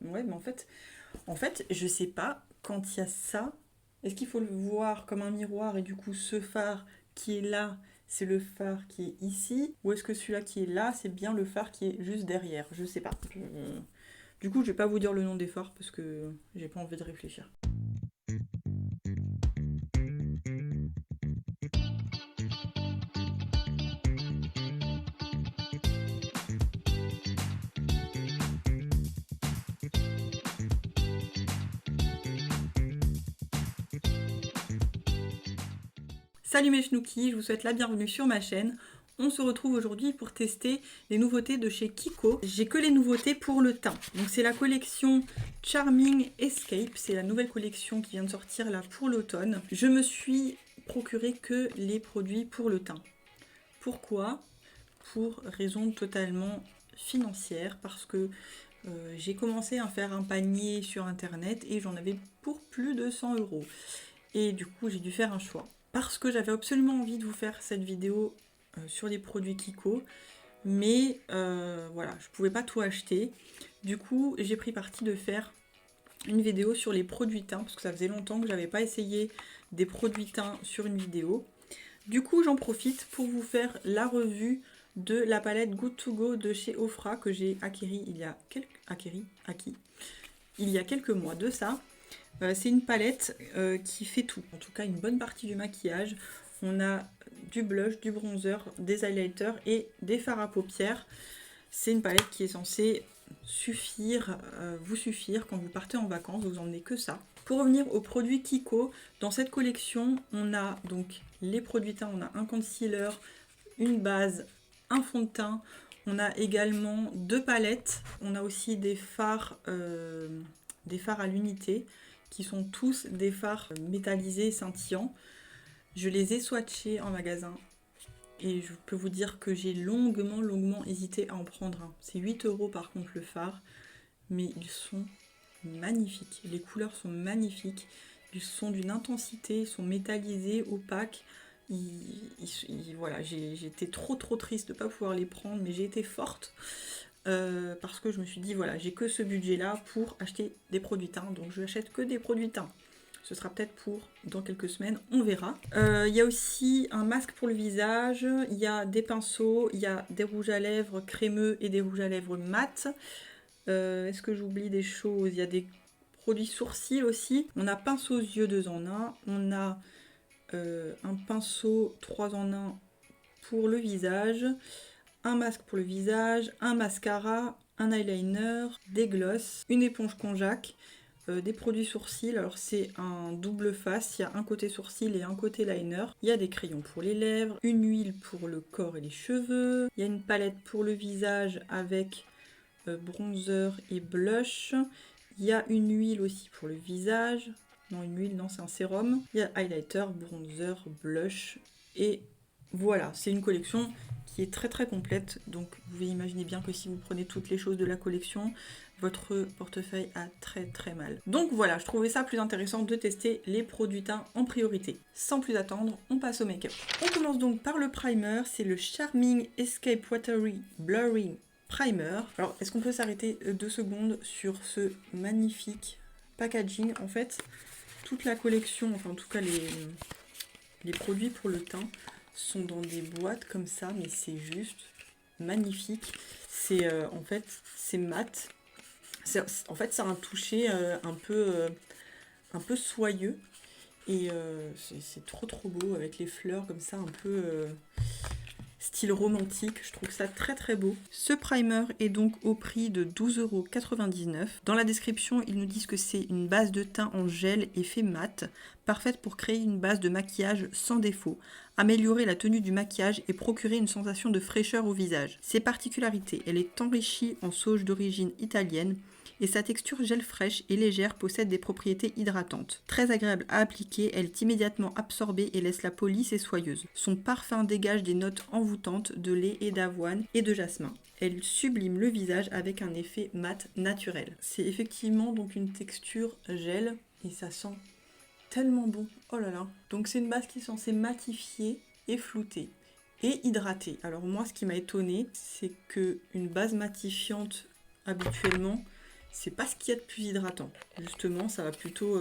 Ouais, mais en fait, je sais pas, quand il y a ça, est-ce qu'il faut le voir comme un miroir et du coup ce phare qui est là, c'est le phare qui est ici, ou est-ce que celui-là qui est là, c'est bien le phare qui est juste derrière? Je sais pas. Du coup, je vais pas vous dire le nom des phares parce que j'ai pas envie de réfléchir. Salut mes chnoukies, je vous souhaite la bienvenue sur ma chaîne. On se retrouve aujourd'hui pour tester les nouveautés de chez Kiko. J'ai que les nouveautés pour le teint. Donc c'est la collection Charming Escape, c'est la nouvelle collection qui vient de sortir là pour l'automne. Je me suis procuré que les produits pour le teint. Pourquoi? Pour raison totalement financière, parce que j'ai commencé à faire un panier sur internet et j'en avais pour plus de 100 €. Et du coup j'ai dû faire un choix. Parce que j'avais absolument envie de vous faire cette vidéo sur les produits Kiko, mais voilà, je pouvais pas tout acheter. Du coup, j'ai pris parti de faire une vidéo sur les produits teints, parce que ça faisait longtemps que j'avais pas essayé des produits teints sur une vidéo. Du coup, j'en profite pour vous faire la revue de la palette Good To Go de chez Ofra que j'ai acquis il y a quelques mois de ça. C'est une palette qui fait tout, en tout cas une bonne partie du maquillage. On a du blush, du bronzer, des highlighters et des fards à paupières. C'est une palette qui est censée vous suffire quand vous partez en vacances, vous emmenez que ça. Pour revenir aux produits Kiko, dans cette collection, on a donc les produits teints, on a un concealer, une base, un fond de teint. On a également 2 palettes, on a aussi des fards à l'unité, qui sont tous des fards métallisés scintillants. Je les ai swatchés en magasin et je peux vous dire que j'ai longuement hésité à en prendre un. C'est 8 € par contre le fard, mais ils sont magnifiques. Les couleurs sont magnifiques, ils sont d'une intensité, ils sont métallisés, opaques. Voilà, j'étais trop triste de ne pas pouvoir les prendre, mais j'ai été forte. Parce que je me suis dit voilà, j'ai que ce budget là pour acheter des produits teints, donc je n'achète que des produits teints. Ce sera peut-être pour dans quelques semaines, on verra. Il y a aussi un masque pour le visage, il y a des pinceaux, il y a des rouges à lèvres crémeux et des rouges à lèvres mat. Est-ce que j'oublie des choses? Il y a des produits sourcils aussi. On a pinceau aux yeux 2 en 1, on a un pinceau 3 en 1 pour le visage, un masque pour le visage, un mascara, un eyeliner, des glosses, une éponge konjac, des produits sourcils. Alors c'est un double face, il y a un côté sourcil et un côté liner. Il y a des crayons pour les lèvres, une huile pour le corps et les cheveux. Il y a une palette pour le visage avec bronzer et blush. Il y a une huile aussi pour le visage. Non, une huile, non, c'est un sérum. Il y a highlighter, bronzer, blush et voilà, c'est une collection qui est très complète, donc vous pouvez imaginer bien que si vous prenez toutes les choses de la collection, votre portefeuille a très mal. Donc voilà, je trouvais ça plus intéressant de tester les produits teints en priorité. Sans plus attendre, on passe au make-up. On commence donc par le primer, c'est le Charming Escape Watery Blurring Primer. Alors, est-ce qu'on peut s'arrêter 2 secondes sur ce magnifique packaging? En fait, toute la collection, enfin en tout cas les produits pour le teint, sont dans des boîtes comme ça, mais c'est juste magnifique. C'est en fait c'est mat. En fait ça a un toucher un peu soyeux et c'est trop beau avec les fleurs comme ça un peu style romantique. Je trouve ça très beau. Ce primer est donc au prix de 12,99 €. Dans la description, ils nous disent que c'est une base de teint en gel effet mat, parfaite pour créer une base de maquillage sans défaut, améliorer la tenue du maquillage et procurer une sensation de fraîcheur au visage. Ses particularités, elle est enrichie en sauge d'origine italienne et sa texture gel fraîche et légère possède des propriétés hydratantes. Très agréable à appliquer, elle est immédiatement absorbée et laisse la peau lisse et soyeuse. Son parfum dégage des notes envoûtantes de lait et d'avoine et de jasmin. Elle sublime le visage avec un effet mat naturel. C'est effectivement donc une texture gel et ça sent tellement bon. Oh là là. Donc c'est une base qui est censée matifier et flouter et hydrater. Alors moi ce qui m'a étonnée, c'est que une base matifiante habituellement, c'est pas ce qu'il y a de plus hydratant. Justement, ça va plutôt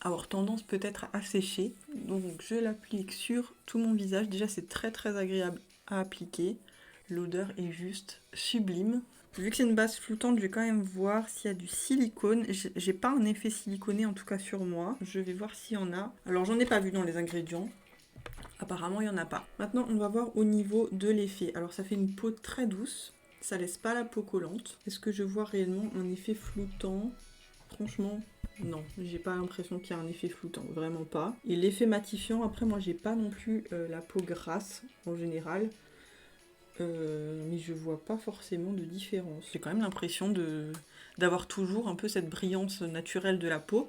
avoir tendance peut-être à sécher. Donc je l'applique sur tout mon visage. Déjà, c'est très très agréable à appliquer. L'odeur est juste sublime. Vu que c'est une base flottante, je vais quand même voir s'il y a du silicone. J'ai pas un effet siliconé en tout cas sur moi. Je vais voir s'il y en a. Alors j'en ai pas vu dans les ingrédients. Apparemment il n'y en a pas. Maintenant on va voir au niveau de l'effet. Alors ça fait une peau très douce. Ça laisse pas la peau collante. Est-ce que je vois réellement un effet floutant? Franchement, non, j'ai pas l'impression qu'il y a un effet floutant, vraiment pas. Et l'effet matifiant, après moi j'ai pas non plus la peau grasse en général. Mais je vois pas forcément de différence. J'ai quand même l'impression d'avoir toujours un peu cette brillance naturelle de la peau.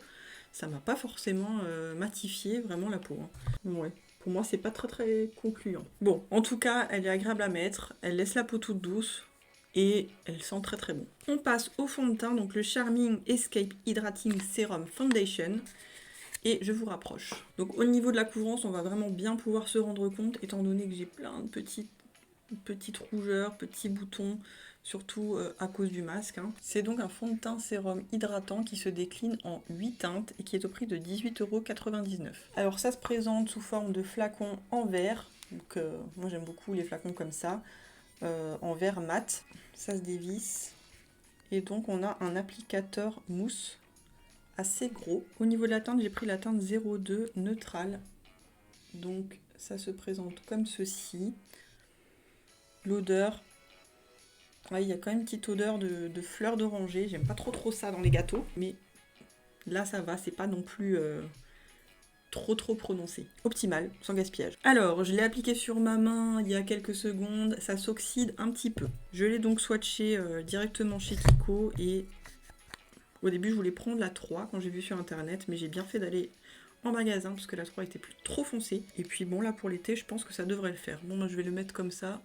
Ça m'a pas forcément matifié vraiment la peau. Hein. Ouais. Pour moi, c'est pas très très concluant. Bon, en tout cas, elle est agréable à mettre. Elle laisse la peau toute douce. Et elle sent très très bon. On passe au fond de teint, donc le Charming Escape Hydrating Serum Foundation. Et je vous rapproche. Donc au niveau de la couvrance, on va vraiment bien pouvoir se rendre compte, étant donné que j'ai plein de petites rougeurs, petits boutons, surtout à cause du masque. Hein. C'est donc un fond de teint sérum hydratant qui se décline en 8 teintes et qui est au prix de 18,99 €. Alors ça se présente sous forme de flacon en verre. Donc moi j'aime beaucoup les flacons comme ça. En verre mat, ça se dévisse et donc on a un applicateur mousse assez gros. Au niveau de la teinte, j'ai pris la teinte 02 neutrale, donc ça se présente comme ceci. L'odeur, ouais, il y a quand même une petite odeur de fleurs d'oranger, j'aime pas trop ça dans les gâteaux, mais là ça va, c'est pas non plus trop prononcé. Optimal, sans gaspillage. Alors, je l'ai appliqué sur ma main il y a quelques secondes, ça s'oxyde un petit peu. Je l'ai donc swatché directement chez Kiko et au début je voulais prendre la 3 quand j'ai vu sur internet, mais j'ai bien fait d'aller en magasin parce que la 3 était plus trop foncée. Et puis bon, là pour l'été, je pense que ça devrait le faire. Bon, moi je vais le mettre comme ça.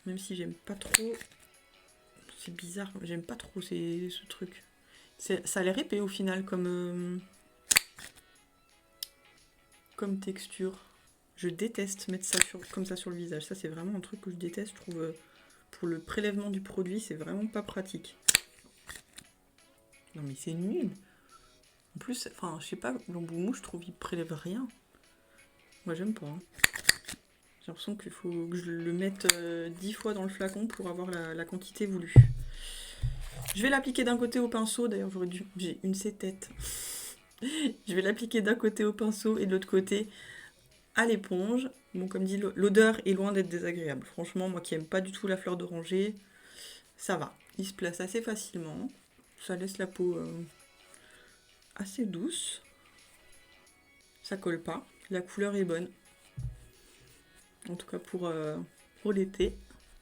Même si j'aime pas trop. C'est bizarre, j'aime pas trop ce truc. Ça a l'air épais au final comme texture. Je déteste mettre ça comme ça sur le visage. Ça, c'est vraiment un truc que je déteste. Je trouve, pour le prélèvement du produit, c'est vraiment pas pratique. Non, mais c'est nul. En plus, enfin, je sais pas, l'embout-mouche, je trouve, il prélève rien. Moi, j'aime pas. Hein. J'ai l'impression qu'il faut que je le mette 10 fois dans le flacon pour avoir la quantité voulue. Je vais l'appliquer d'un côté au pinceau. D'ailleurs, j'ai une tête. Je vais l'appliquer d'un côté au pinceau et de l'autre côté à l'éponge. Bon, comme dit, l'odeur est loin d'être désagréable. Franchement, moi qui aime pas du tout la fleur d'oranger, ça va. Il se place assez facilement. Ça laisse la peau assez douce. Ça colle pas. La couleur est bonne. En tout cas pour l'été.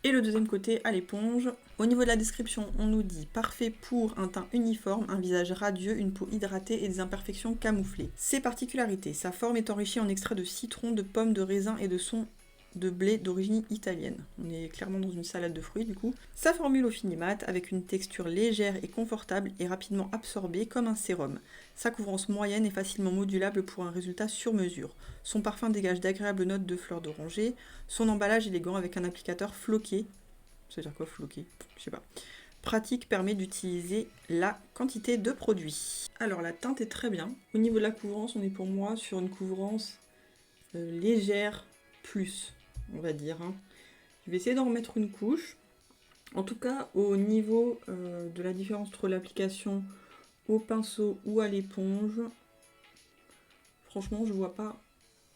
Et le deuxième côté à l'éponge. Au niveau de la description, on nous dit parfait pour un teint uniforme, un visage radieux, une peau hydratée et des imperfections camouflées. Ses particularités, sa forme est enrichie en extrait de citron, de pommes, de raisin et de son de blé d'origine italienne. On est clairement dans une salade de fruits du coup. Sa formule au fini mat avec une texture légère et confortable et rapidement absorbée comme un sérum. Sa couvrance moyenne est facilement modulable pour un résultat sur mesure. Son parfum dégage d'agréables notes de fleurs d'oranger. Son emballage élégant avec un applicateur floqué. Ça veut dire quoi floqué? Je sais pas. Pratique permet d'utiliser la quantité de produit. Alors la teinte est très bien. Au niveau de la couvrance, on est pour moi sur une couvrance légère plus, on va dire. Hein. Je vais essayer d'en remettre une couche. En tout cas, au niveau de la différence entre l'application au pinceau ou à l'éponge, franchement, je vois pas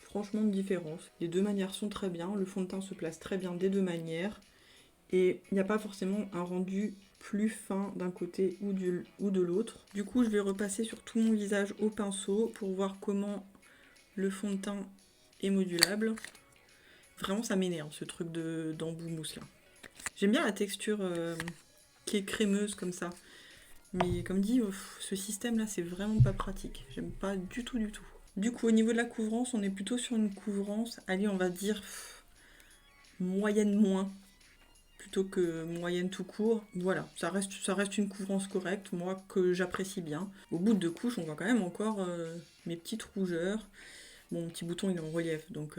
franchement de différence. Les deux manières sont très bien. Le fond de teint se place très bien des deux manières. Et il n'y a pas forcément un rendu plus fin d'un côté ou de l'autre. Du coup, je vais repasser sur tout mon visage au pinceau pour voir comment le fond de teint est modulable. Vraiment, ça m'énerve ce truc d'embout mousse là. J'aime bien la texture qui est crémeuse comme ça. Mais comme dit, ce système là, c'est vraiment pas pratique. J'aime pas du tout. Du coup, au niveau de la couvrance, on est plutôt sur une couvrance, allez, on va dire moyenne moins. Plutôt que moyenne tout court. Voilà, ça reste une couvrance correcte, moi, que j'apprécie bien. Au bout de 2 couches, on voit quand même encore mes petites rougeurs. Bon, mon petit bouton, il est en relief, donc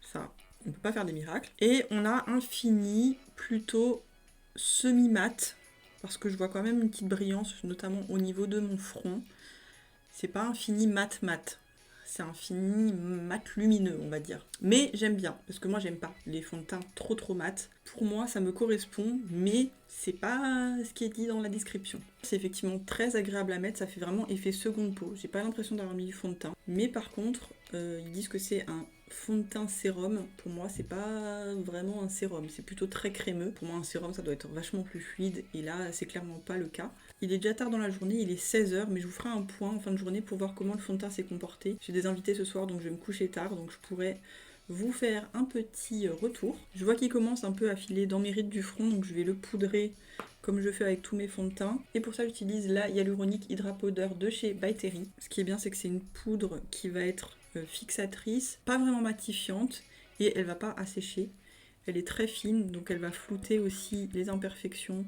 ça, on peut pas faire des miracles. Et on a un fini plutôt semi-mat, parce que je vois quand même une petite brillance, notamment au niveau de mon front. C'est pas un fini mat-mat. C'est un fini mat lumineux, on va dire. Mais j'aime bien, parce que moi j'aime pas les fonds de teint trop mat. Pour moi ça me correspond, mais c'est pas ce qui est dit dans la description. C'est effectivement très agréable à mettre, ça fait vraiment effet seconde peau. J'ai pas l'impression d'avoir mis du fond de teint. Mais par contre, ils disent que c'est un fond de teint sérum. Pour moi c'est pas vraiment un sérum, c'est plutôt très crémeux. Pour moi un sérum ça doit être vachement plus fluide, et là c'est clairement pas le cas. Il est déjà tard dans la journée, il est 16h, mais je vous ferai un point en fin de journée pour voir comment le fond de teint s'est comporté. J'ai des invités ce soir, donc je vais me coucher tard, donc je pourrais vous faire un petit retour. Je vois qu'il commence un peu à filer dans mes rides du front, donc je vais le poudrer comme je fais avec tous mes fonds de teint. Et pour ça, j'utilise la Hyaluronic Hydra Powder de chez By Terry. Ce qui est bien, c'est que c'est une poudre qui va être fixatrice, pas vraiment matifiante, et elle va pas assécher. Elle est très fine, donc elle va flouter aussi les imperfections,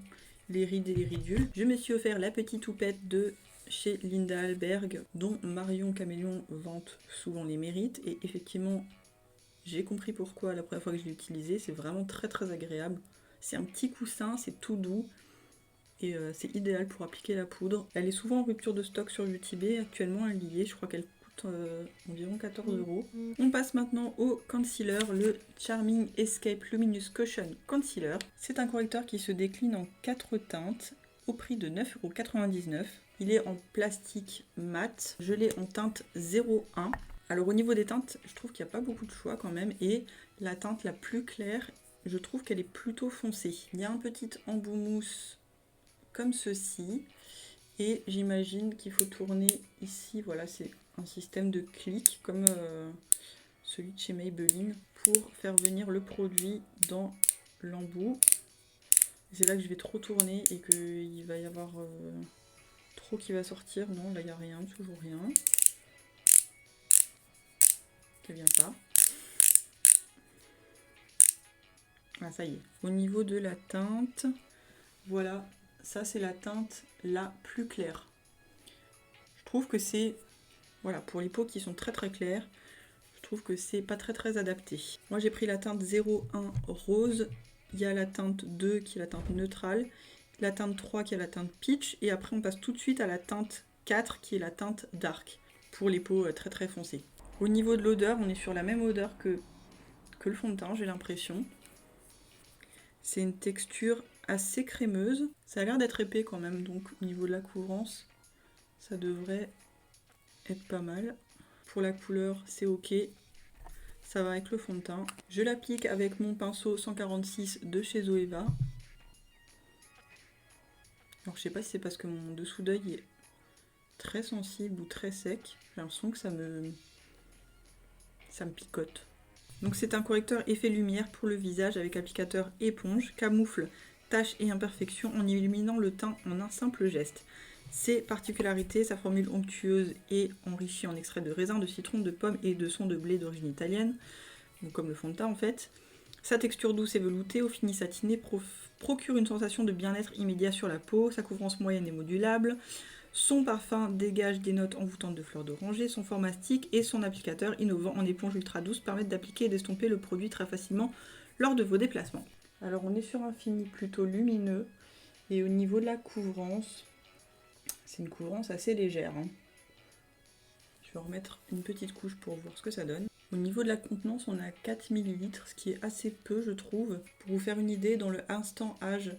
les rides et les ridules. Je me suis offert la petite toupette de chez Linda Alberg, dont Marion Caméléon vante souvent les mérites, et effectivement j'ai compris pourquoi la première fois que je l'ai utilisé. C'est vraiment très agréable. C'est un petit coussin, c'est tout doux, et c'est idéal pour appliquer la poudre. Elle est souvent en rupture de stock sur UTB, actuellement elle y est, je crois qu'elle coûte environ 14 €. On passe maintenant au concealer, le Charming Escape Luminous Cushion Concealer. C'est un correcteur qui se décline en 4 teintes au prix de 9,99 €. Il est en plastique mat, je l'ai en teinte 01. Alors au niveau des teintes, je trouve qu'il n'y a pas beaucoup de choix quand même, et la teinte la plus claire, je trouve qu'elle est plutôt foncée. Il y a un petit embout mousse comme ceci, et j'imagine qu'il faut tourner ici, voilà, c'est un système de clic comme celui de chez Maybelline pour faire venir le produit dans l'embout. C'est là que je vais trop tourner et qu'il va y avoir trop qui va sortir. Non, là il n'y a rien, toujours rien. Ça vient pas. Ah, ça y est. Au niveau de la teinte, voilà, ça c'est la teinte la plus claire. Je trouve que c'est, voilà, pour les peaux qui sont très claires, je trouve que c'est pas très adapté. Moi j'ai pris la teinte 01 rose, il y a la teinte 2 qui est la teinte neutrale, la teinte 3 qui est la teinte peach, et après on passe tout de suite à la teinte 4 qui est la teinte dark, pour les peaux très foncées. Au niveau de l'odeur, on est sur la même odeur que le fond de teint, j'ai l'impression. C'est une texture assez crémeuse. Ça a l'air d'être épais quand même, donc au niveau de la couvrance, ça devrait être pas mal. Pour la couleur, c'est ok. Ça va avec le fond de teint. Je l'applique avec mon pinceau 146 de chez Zoeva. Alors je sais pas si c'est parce que mon dessous d'œil est très sensible ou très sec. J'ai l'impression que ça me picote. Donc c'est un correcteur effet lumière pour le visage avec applicateur éponge, camoufle taches et imperfections en illuminant le teint en un simple geste. Ses particularités, sa formule onctueuse et enrichie en extrait de raisin, de citron, de pomme et de son de blé d'origine italienne, donc comme le fond de teint en fait. Sa texture douce et veloutée, au fini satiné, procure une sensation de bien-être immédiat sur la peau, sa couvrance moyenne est modulable. Son parfum dégage des notes envoûtantes de fleurs d'oranger, son format stick et son applicateur innovant en éponge ultra douce permettent d'appliquer et d'estomper le produit très facilement lors de vos déplacements. Alors on est sur un fini plutôt lumineux, et au niveau de la couvrance, c'est une couvrance assez légère. Je vais remettre une petite couche pour voir ce que ça donne. Au niveau de la contenance, on a 4 ml, ce qui est assez peu je trouve. Pour vous faire une idée, dans le Instant Âge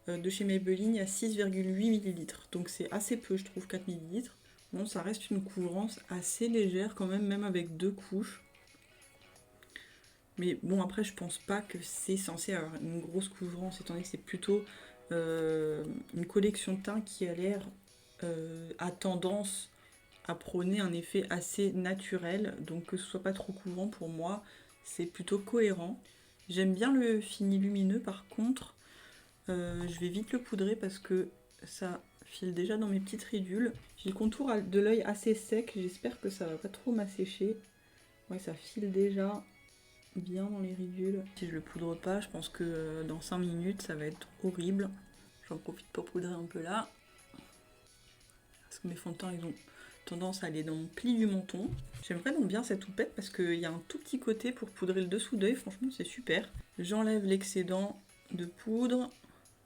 de chez Maybelline, il y a 6,8 ml. Donc c'est assez peu je trouve, 4 ml. Bon, ça reste une couvrance assez légère quand même avec 2 couches. Mais bon, après je pense pas que c'est censé avoir une grosse couvrance, étant donné que c'est plutôt une collection de teint qui a l'air à tendance à prôner un effet assez naturel, donc que ce soit pas trop couvrant pour moi, c'est plutôt cohérent. J'aime bien le fini lumineux, par contre, je vais vite le poudrer parce que ça file déjà dans mes petites ridules. J'ai le contour de l'œil assez sec, j'espère que ça va pas trop m'assécher. Ouais, ça file déjà bien dans les ridules. Si je le poudre pas, je pense que dans 5 minutes, ça va être horrible. J'en profite pour poudrer un peu là, parce que mes fonds de teint, ils ont tendance à aller dans mon pli du menton. J'aime vraiment bien cette houppette parce qu'il y a un tout petit côté pour poudrer le dessous d'œil, franchement c'est super. J'enlève l'excédent de poudre.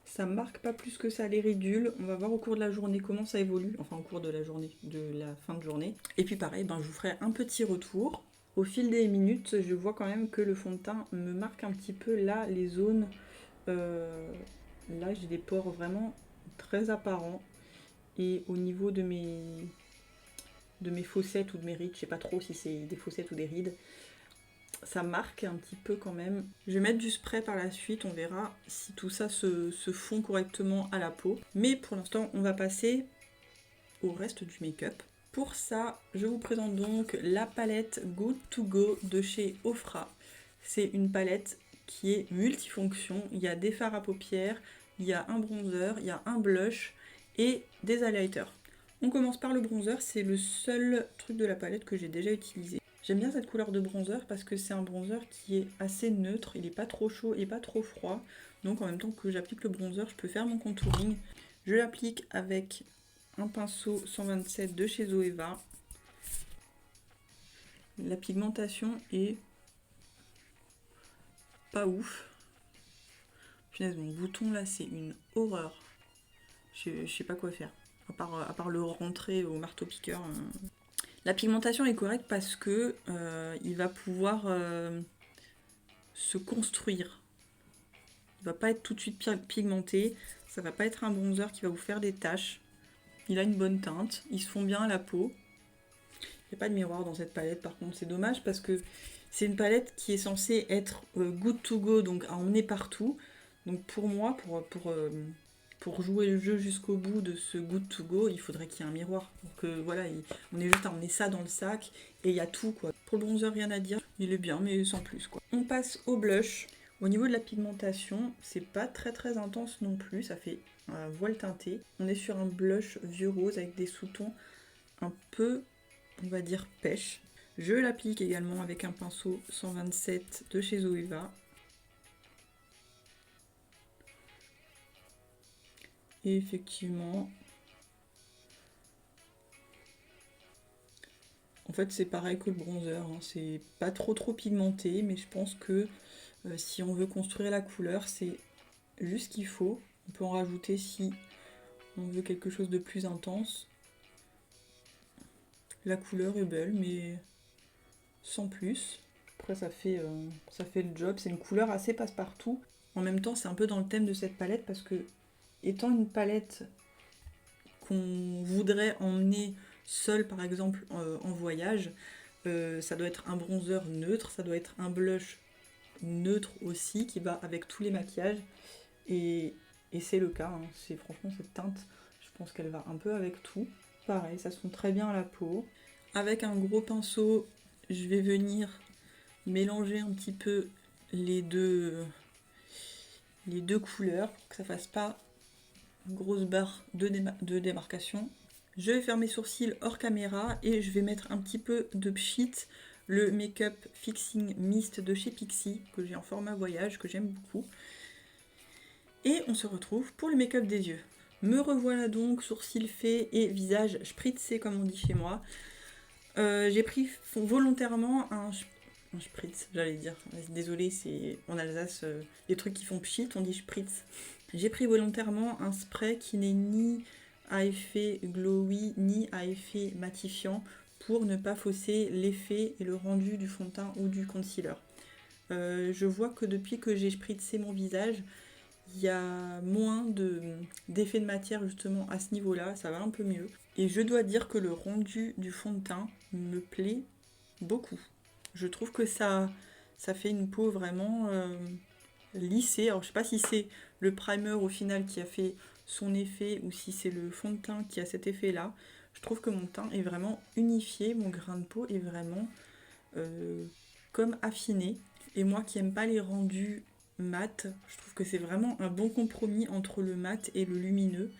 Ça marque pas plus que ça les ridules. On va voir au cours de la journée comment ça évolue. Enfin au cours de la journée, de la fin de journée. Et puis pareil, je vous ferai un petit retour. Au fil des minutes, je vois quand même que le fond de teint me marque un petit peu là les zones. Là j'ai des pores vraiment très apparents. Et au niveau de mes fossettes ou de mes rides, je sais pas trop si c'est des fossettes ou des rides, ça marque un petit peu quand même. Je vais mettre du spray par la suite, on verra si tout ça se fond correctement à la peau. Mais pour l'instant, on va passer au reste du make-up. Pour ça, je vous présente donc la palette Good To Go de chez Ofra. C'est une palette qui est multifonction. Il y a des fards à paupières, il y a un bronzer, il y a un blush et des highlighters. On commence par le bronzer, c'est le seul truc de la palette que j'ai déjà utilisé. J'aime bien cette couleur de bronzer parce que c'est un bronzer qui est assez neutre, il n'est pas trop chaud et pas trop froid. Donc en même temps que j'applique le bronzer, je peux faire mon contouring. Je l'applique avec un pinceau 127 de chez Zoeva. La pigmentation est pas ouf. Punaise, mon bouton là, c'est une horreur. Je sais pas quoi faire. À part le rentrer au marteau-piqueur. La pigmentation est correcte parce que il va pouvoir se construire. Il va pas être tout de suite pigmenté. Ça va pas être un bronzer qui va vous faire des taches. Il a une bonne teinte. Ils se font bien à la peau. Il n'y a pas de miroir dans cette palette par contre. C'est dommage parce que c'est une palette qui est censée être good to go, donc à emmener partout. Donc pour moi, pour jouer le jeu jusqu'au bout de ce good to go, il faudrait qu'il y ait un miroir. Donc voilà, on est juste à emmener ça dans le sac et il y a tout quoi. Pour le bronzer, rien à dire. Il est bien mais sans plus quoi. On passe au blush. Au niveau de la pigmentation, c'est pas très intense non plus. Ça fait un voile teinté. On est sur un blush vieux rose avec des sous-tons un peu, on va dire, pêche. Je l'applique également avec un pinceau 127 de chez Zoeva. Et effectivement, en fait c'est pareil que le bronzer, hein. C'est pas trop pigmenté, mais je pense que si on veut construire la couleur, c'est juste ce qu'il faut. On peut en rajouter si on veut quelque chose de plus intense. La couleur est belle, mais sans plus. Après ça fait le job, c'est une couleur assez passe-partout. En même temps, c'est un peu dans le thème de cette palette parce que, étant une palette qu'on voudrait emmener seule par exemple en voyage, ça doit être un bronzer neutre, ça doit être un blush neutre aussi qui va avec tous les maquillages et c'est le cas, hein. C'est franchement cette teinte, je pense qu'elle va un peu avec tout. Pareil, ça se fond très bien à la peau. Avec un gros pinceau, je vais venir mélanger un petit peu les deux couleurs pour que ça fasse pas une grosse barre de démarcation. Je vais faire mes sourcils hors caméra et je vais mettre un petit peu de Pchit, le Make-up Fixing Mist de chez Pixi, que j'ai en format voyage, que j'aime beaucoup. Et on se retrouve pour le make-up des yeux. Me revoilà donc, sourcils faits et visage spritzé comme on dit chez moi. J'ai pris volontairement un spritz, j'allais dire. Désolée, c'est en Alsace, les trucs qui font pchit, on dit spritz. J'ai pris volontairement un spray qui n'est ni à effet glowy, ni à effet matifiant, pour ne pas fausser l'effet et le rendu du fond de teint ou du concealer. Je vois que depuis que j'ai spritzé mon visage, il y a moins d'effet de matière justement à ce niveau-là, ça va un peu mieux. Et je dois dire que le rendu du fond de teint me plaît beaucoup. Je trouve que ça fait une peau vraiment lissée. Alors je sais pas si c'est le primer au final qui a fait son effet ou si c'est le fond de teint qui a cet effet-là. Je trouve que mon teint est vraiment unifié, mon grain de peau est vraiment comme affiné. Et moi qui aime pas les rendus mat, je trouve que c'est vraiment un bon compromis entre le mat et le lumineux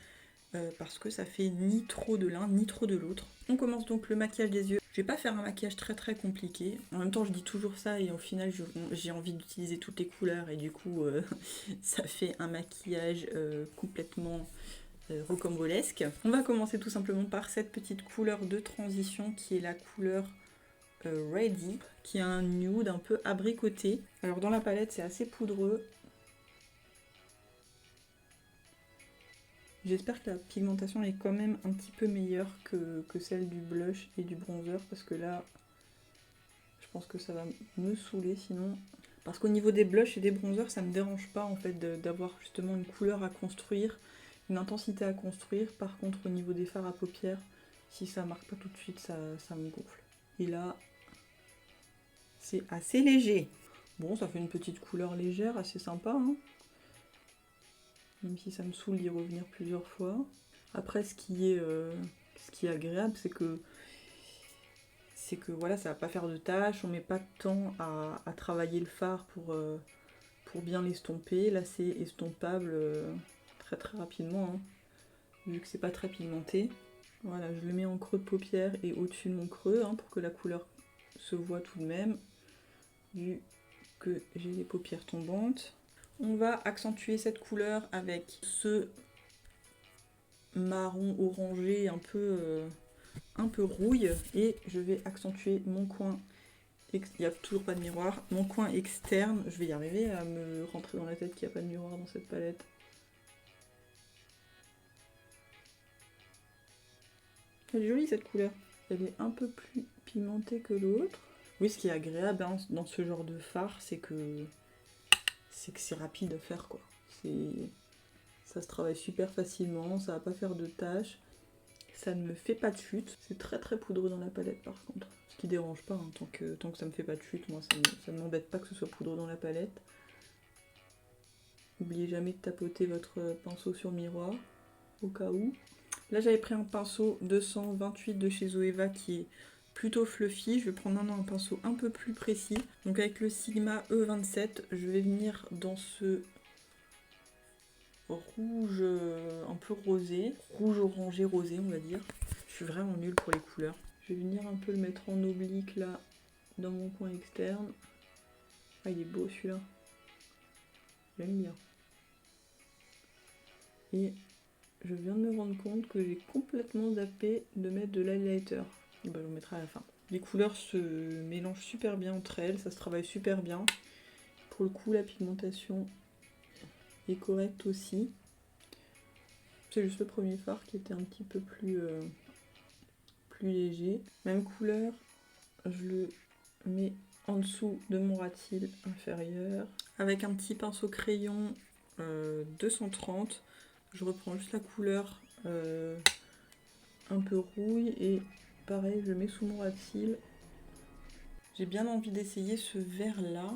parce que ça fait ni trop de l'un ni trop de l'autre. On commence donc le maquillage des yeux. Je vais pas faire un maquillage très compliqué. En même temps je dis toujours ça et au final j'ai envie d'utiliser toutes les couleurs et du coup ça fait un maquillage complètement rocambolesque. On va commencer tout simplement par cette petite couleur de transition qui est la couleur Ready, qui a un nude un peu abricoté. Alors dans la palette c'est assez poudreux. J'espère que la pigmentation est quand même un petit peu meilleure que celle du blush et du bronzer, parce que là, je pense que ça va me saouler sinon. Parce qu'au niveau des blushs et des bronzers, ça me dérange pas en fait d'avoir justement une couleur à construire, une intensité à construire. Par contre, au niveau des fards à paupières, si ça marque pas tout de suite, ça me gonfle. Et là, c'est assez léger. Bon, ça fait une petite couleur légère, assez sympa, hein. Même si ça me saoule d'y revenir plusieurs fois. Après, ce qui est agréable, c'est que voilà, ça va pas faire de tâches, on met pas de temps à travailler le fard pour bien l'estomper. Là, c'est estompable très très rapidement, hein, vu que c'est pas très pigmenté. Voilà, je le mets en creux de paupière et au-dessus de mon creux, hein, pour que la couleur se voit tout de même, vu que j'ai les paupières tombantes. On va accentuer cette couleur avec ce marron orangé un peu rouille, et je vais accentuer mon coin. Il n'y a toujours pas de miroir. Mon coin externe, je vais y arriver à me rentrer dans la tête qu'il n'y a pas de miroir dans cette palette. Elle est jolie cette couleur. Elle est un peu plus pigmentée que l'autre. Oui, ce qui est agréable, hein, dans ce genre de fard, c'est que c'est rapide à faire, quoi. Ça se travaille super facilement, ça va pas faire de tâches. Ça ne me fait pas de chute. C'est très très poudreux dans la palette par contre. Ce qui dérange pas, hein, tant que ça me fait pas de chute, moi ça ne m'embête pas que ce soit poudreux dans la palette. N'oubliez jamais de tapoter votre pinceau sur miroir, au cas où. Là j'avais pris un pinceau 228 de chez Zoeva qui est plutôt fluffy. Je vais prendre maintenant un pinceau un peu plus précis. Donc avec le Sigma E27, je vais venir dans ce rouge un peu rosé, rouge orangé rosé on va dire. Je suis vraiment nulle pour les couleurs. Je vais venir un peu le mettre en oblique là, dans mon coin externe. Ah, il est beau celui-là. J'aime bien. Et je viens de me rendre compte que j'ai complètement zappé de mettre de l'highlighter. Et ben, je le mettrai à la fin. Les couleurs se mélangent super bien entre elles, ça se travaille super bien. Pour le coup, la pigmentation est correcte aussi. C'est juste le premier fard qui était un petit peu plus léger. Même couleur, je le mets en dessous de mon ras de cils inférieur. Avec un petit pinceau crayon 230, je reprends juste la couleur un peu rouille et pareil, je mets sous mon ras de cils. J'ai bien envie d'essayer ce vert là.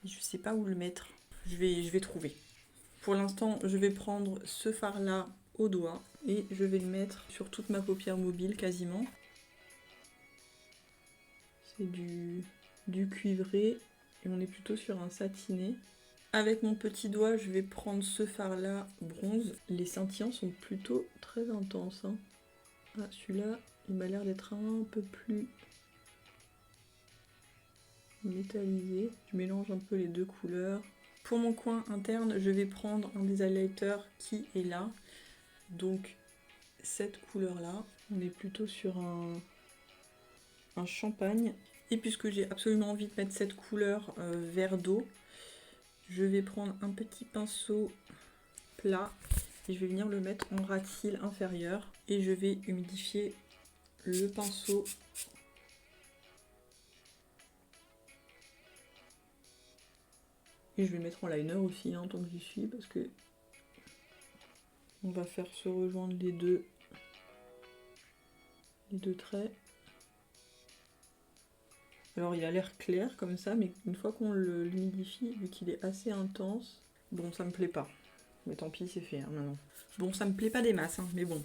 Je sais pas où le mettre. Je vais trouver. Pour l'instant, je vais prendre ce fard là au doigt et je vais le mettre sur toute ma paupière mobile quasiment. C'est du cuivré et on est plutôt sur un satiné. Avec mon petit doigt, je vais prendre ce fard là bronze. Les scintillants sont plutôt très intenses, hein. Ah, celui-là, il m'a l'air d'être un peu plus métallisé. Je mélange un peu les deux couleurs. Pour mon coin interne, je vais prendre un des highlighters qui est là. Donc cette couleur là, on est plutôt sur un champagne. Et puisque j'ai absolument envie de mettre cette couleur vert d'eau, je vais prendre un petit pinceau plat et je vais venir le mettre en ras de cils inférieur. Et je vais humidifier le pinceau. Et je vais mettre en liner aussi, hein, tant que j'y suis, parce que on va faire se rejoindre les deux traits. Alors il a l'air clair comme ça, mais une fois qu'on l'humidifie, vu qu'il est assez intense, bon ça me plaît pas. Mais tant pis, c'est fait, hein, maintenant. Bon, ça me plaît pas des masses, hein, mais bon,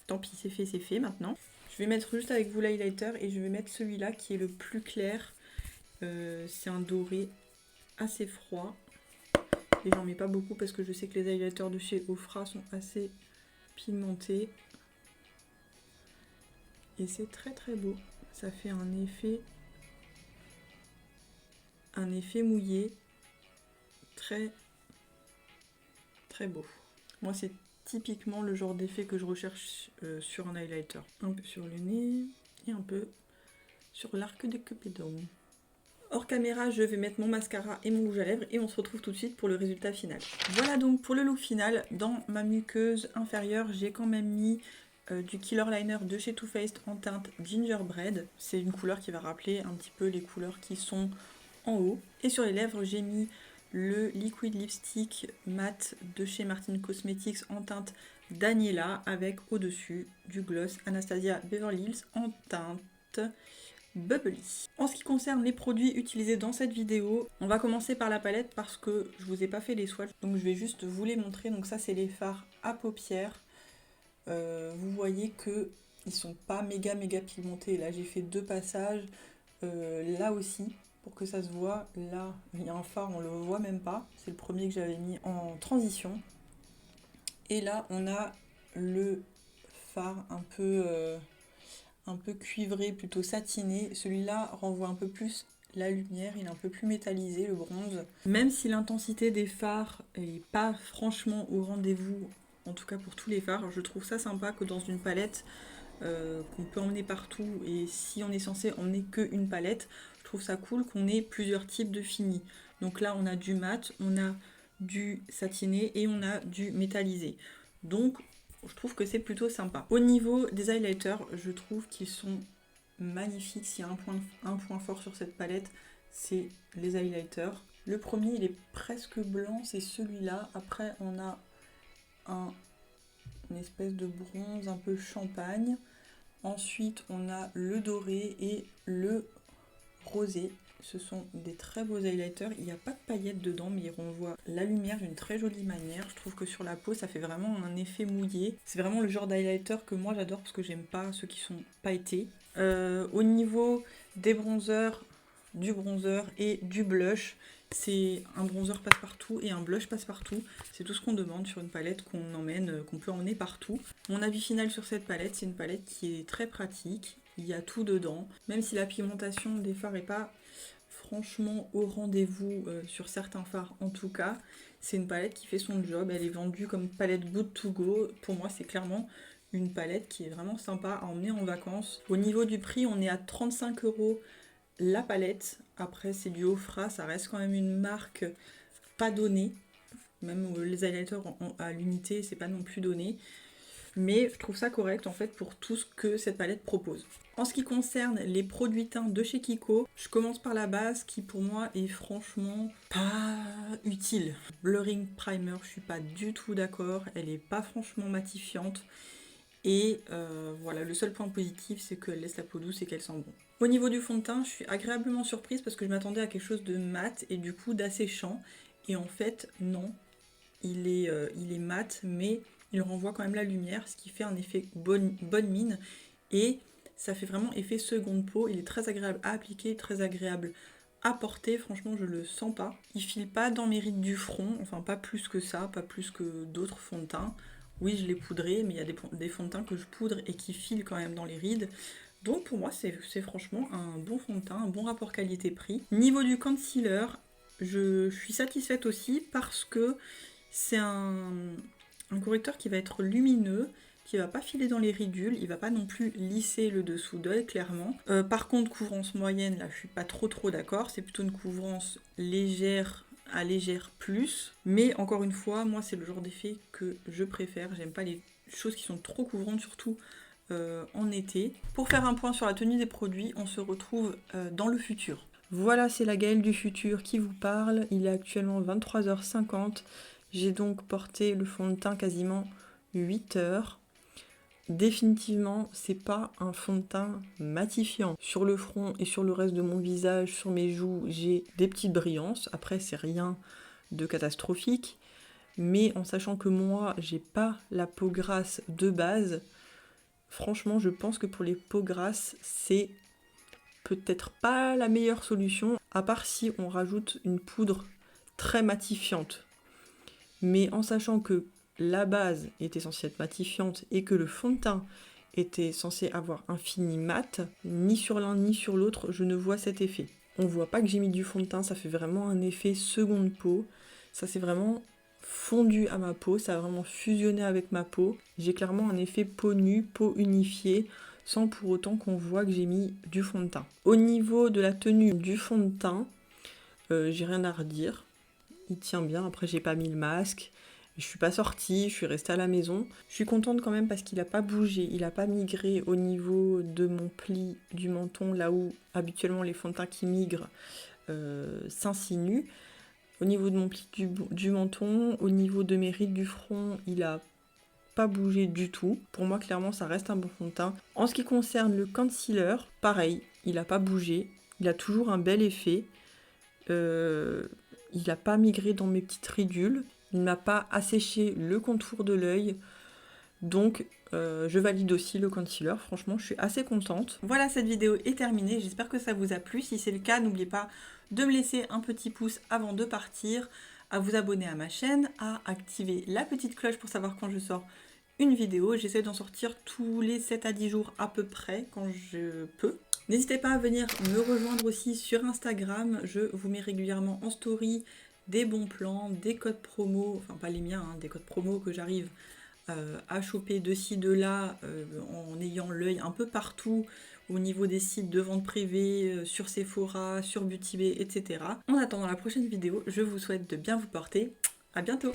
tant pis, c'est fait maintenant. Je vais mettre juste avec vous l'highlighter et je vais mettre celui-là qui est le plus clair. C'est un doré assez froid. Et j'en mets pas beaucoup parce que je sais que les highlighters de chez Ofra sont assez pigmentés. Et c'est très très beau. Ça fait un effet mouillé très très beau. Moi c'est typiquement le genre d'effet que je recherche sur un highlighter. Un peu sur le nez et un peu sur l'arc de Cupidon. Hors caméra, je vais mettre mon mascara et mon rouge à lèvres et on se retrouve tout de suite pour le résultat final. Voilà donc pour le look final. Dans ma muqueuse inférieure, j'ai quand même mis du Killer Liner de chez Too Faced en teinte Gingerbread. C'est une couleur qui va rappeler un petit peu les couleurs qui sont en haut. Et sur les lèvres, j'ai mis le Liquid Lipstick Matte de chez Martin Cosmetics en teinte Daniela avec au-dessus du gloss Anastasia Beverly Hills en teinte Bubbly. En ce qui concerne les produits utilisés dans cette vidéo, on va commencer par la palette parce que je vous ai pas fait les swatchs, donc je vais juste vous les montrer. Donc ça c'est les fards à paupières. Vous voyez que ils sont pas méga pigmentés. Là j'ai fait 2 passages, là aussi pour que ça se voit. Là il y a un fard, on le voit même pas. C'est le premier que j'avais mis en transition. Et là on a le fard un peu cuivré, plutôt satiné. Celui-là renvoie un peu plus la lumière, il est un peu plus métallisé, le bronze. Même si l'intensité des fards est pas franchement au rendez-vous, en tout cas pour tous les fards, je trouve ça sympa que dans une palette qu'on peut emmener partout, et si on est censé emmener qu'une palette, je trouve ça cool qu'on ait plusieurs types de finis. Donc là on a du mat, on a du satiné et on a du métallisé. Donc je trouve que c'est plutôt sympa. Au niveau des highlighters, je trouve qu'ils sont magnifiques. S'il y a un point fort sur cette palette, c'est les highlighters. Le premier, il est presque blanc, c'est celui-là. Après, on a une espèce de bronze un peu champagne. Ensuite, on a le doré et le rosé. Ce sont des très beaux highlighters. Il n'y a pas de paillettes dedans, mais ils renvoient la lumière d'une très jolie manière. Je trouve que sur la peau, ça fait vraiment un effet mouillé. C'est vraiment le genre d'highlighter que moi j'adore parce que j'aime pas ceux qui sont pailletés. Au niveau des bronzers, du bronzer et du blush, c'est un bronzer passe-partout et un blush passe-partout. C'est tout ce qu'on demande sur une palette qu'on peut emmener partout. Mon avis final sur cette palette, c'est une palette qui est très pratique. Il y a tout dedans. Même si la pigmentation des fards n'est pas franchement au rendez-vous sur certains fards en tout cas, c'est une palette qui fait son job. Elle est vendue comme palette good to go. Pour moi, c'est clairement une palette qui est vraiment sympa à emmener en vacances. Au niveau du prix, on est à 35 € la palette. Après, c'est du Ofra, ça reste quand même une marque pas donnée. Même les highlighters à l'unité, c'est pas non plus donné. Mais je trouve ça correct en fait pour tout ce que cette palette propose. En ce qui concerne les produits teints de chez Kiko, je commence par la base qui pour moi est franchement pas utile. Blurring Primer, je suis pas du tout d'accord, elle est pas franchement matifiante. Et voilà, le seul point positif c'est qu'elle laisse la peau douce et qu'elle sent bon. Au niveau du fond de teint, je suis agréablement surprise parce que je m'attendais à quelque chose de mat et du coup d'asséchant. Et en fait, non, il est mat, mais il renvoie quand même la lumière, ce qui fait un effet bonne mine. Et ça fait vraiment effet seconde peau. Il est très agréable à appliquer, très agréable à porter. Franchement, je le sens pas. Il file pas dans mes rides du front, enfin pas plus que ça, pas plus que d'autres fonds de teint. Oui, je l'ai poudré, mais il y a des fonds de teint que je poudre et qui filent quand même dans les rides. Donc pour moi, c'est franchement un bon fond de teint, un bon rapport qualité-prix. Niveau du concealer, je suis satisfaite aussi parce que c'est un correcteur qui va être lumineux, qui va pas filer dans les ridules, il va pas non plus lisser le dessous d'œil clairement. Par contre, couvrance moyenne, là je suis pas trop d'accord, c'est plutôt une couvrance légère à légère plus. Mais encore une fois, moi c'est le genre d'effet que je préfère, j'aime pas les choses qui sont trop couvrantes, surtout en été. Pour faire un point sur la tenue des produits, on se retrouve dans le futur. Voilà, c'est la Gaëlle du futur qui vous parle, il est actuellement 23h50. J'ai donc porté le fond de teint quasiment 8 heures. Définitivement, c'est pas un fond de teint matifiant. Sur le front et sur le reste de mon visage, sur mes joues, j'ai des petites brillances. Après, c'est rien de catastrophique. Mais en sachant que moi, j'ai pas la peau grasse de base, franchement, je pense que pour les peaux grasses, c'est peut-être pas la meilleure solution, à part si on rajoute une poudre très matifiante. Mais en sachant que la base était censée être matifiante et que le fond de teint était censé avoir un fini mat, ni sur l'un ni sur l'autre, je ne vois cet effet. On voit pas que j'ai mis du fond de teint, ça fait vraiment un effet seconde peau. Ça c'est vraiment fondu à ma peau, ça a vraiment fusionné avec ma peau. J'ai clairement un effet peau nue, peau unifiée, sans pour autant qu'on voit que j'ai mis du fond de teint. Au niveau de la tenue du fond de teint, j'ai rien à redire. Il tient bien, après j'ai pas mis le masque. Je suis pas sortie, je suis restée à la maison. Je suis contente quand même parce qu'il a pas bougé, il a pas migré au niveau de mon pli du menton, là où habituellement les fonds de teint qui migrent s'insinuent. Au niveau de mon pli du menton, au niveau de mes rides du front, il a pas bougé du tout. Pour moi, clairement, ça reste un bon fond de teint. En ce qui concerne le concealer, pareil, il a pas bougé. Il a toujours un bel effet. Il n'a pas migré dans mes petites ridules. Il ne m'a pas asséché le contour de l'œil. Donc, je valide aussi le concealer. Franchement, je suis assez contente. Voilà, cette vidéo est terminée. J'espère que ça vous a plu. Si c'est le cas, n'oubliez pas de me laisser un petit pouce avant de partir, à vous abonner à ma chaîne, à activer la petite cloche pour savoir quand je sors une vidéo. J'essaie d'en sortir tous les 7 à 10 jours à peu près, quand je peux. N'hésitez pas à venir me rejoindre aussi sur Instagram. Je vous mets régulièrement en story des bons plans, des codes promo, enfin pas les miens, hein, des codes promo que j'arrive à choper de ci, de là, en ayant l'œil un peu partout au niveau des sites de vente privée, sur Sephora, sur Beauty Bay, etc. En attendant la prochaine vidéo, je vous souhaite de bien vous porter. À bientôt!